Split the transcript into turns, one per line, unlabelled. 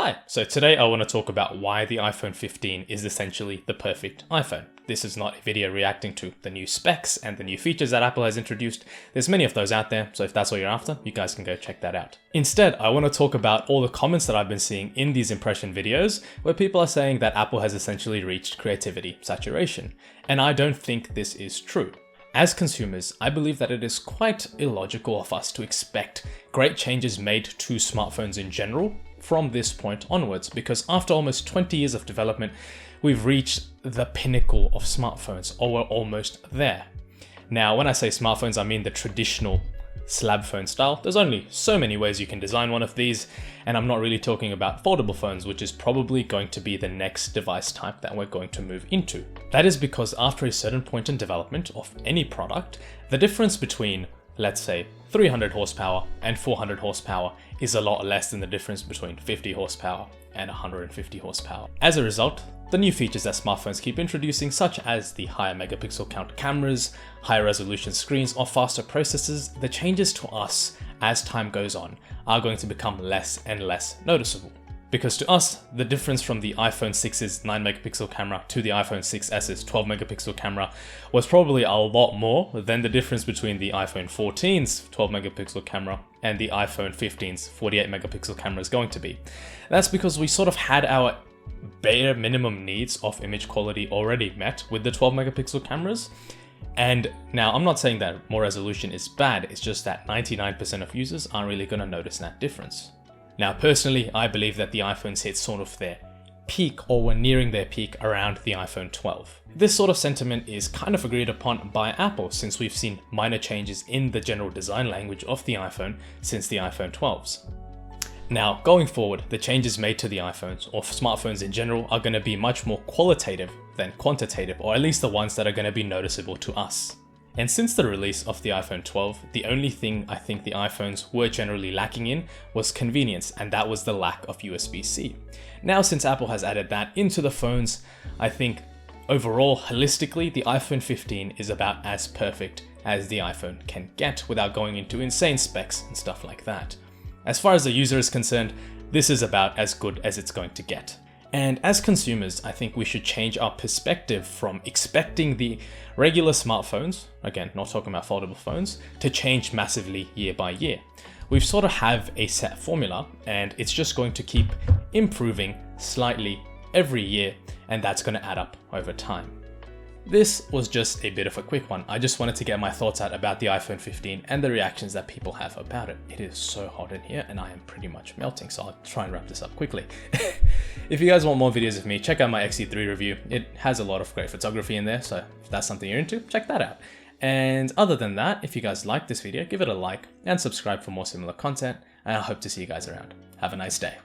Hi, so today I want to talk about why the iPhone 15 is essentially the perfect iPhone. This is not a video reacting to the new specs and the new features that Apple has introduced. There's many of those out there, so if that's what you're after, you guys can go check that out. Instead, I want to talk about all the comments that I've been seeing in these impression videos where people are saying that Apple has essentially reached creativity saturation. And I don't think this is true. As consumers, I believe that it is quite illogical of us to expect great changes made to smartphones in general from this point onwards, because after almost 20 years of development, we've reached the pinnacle of smartphones, or we're almost there. Now, when I say smartphones, I mean the traditional slab phone style. There's only so many ways you can design one of these, and I'm not really talking about foldable phones, which is probably going to be the next device type that we're going to move into. That is because after a certain point in development of any product, the difference between, let's say, 300 horsepower and 400 horsepower is a lot less than the difference between 50 horsepower and 150 horsepower. As a result, the new features that smartphones keep introducing, such as the higher megapixel count cameras, higher resolution screens, or faster processors, the changes to us as time goes on are going to become less and less noticeable. Because to us, the difference from the iPhone 6's 9 megapixel camera to the iPhone 6s's 12 megapixel camera was probably a lot more than the difference between the iPhone 14's 12 megapixel camera and the iPhone 15's 48 megapixel camera is going to be. That's because we sort of had our bare minimum needs of image quality already met with the 12 megapixel cameras. And now I'm not saying that more resolution is bad, it's just that 99% of users aren't really going to notice that difference. Now personally, I believe that the iPhones hit sort of their peak, or were nearing their peak, around the iPhone 12. This sort of sentiment is kind of agreed upon by Apple, since we've seen minor changes in the general design language of the iPhone since the iPhone 12s. Now, going forward, the changes made to the iPhones, or smartphones in general, are going to be much more qualitative than quantitative, or at least the ones that are going to be noticeable to us. And since the release of the iPhone 12, the only thing I think the iPhones were generally lacking in was convenience, and that was the lack of USB-C. Now, since Apple has added that into the phones, I think overall, holistically, the iPhone 15 is about as perfect as the iPhone can get without going into insane specs and stuff like that. As far as the user is concerned, this is about as good as it's going to get. And as consumers, I think we should change our perspective from expecting the regular smartphones, again, not talking about foldable phones, to change massively year by year. We sort of have a set formula, and it's just going to keep improving slightly every year, and that's going to add up over time. This was just a bit of a quick one. I just wanted to get my thoughts out about the iPhone 15 and the reactions that people have about it. It is so hot in here and I am pretty much melting, so I'll try and wrap this up quickly. If you guys want more videos of me, check out my XT3 review. It has a lot of great photography in there, so if that's something you're into, check that out. And other than that, if you guys liked this video, give it a like and subscribe for more similar content, and I hope to see you guys around. Have a nice day.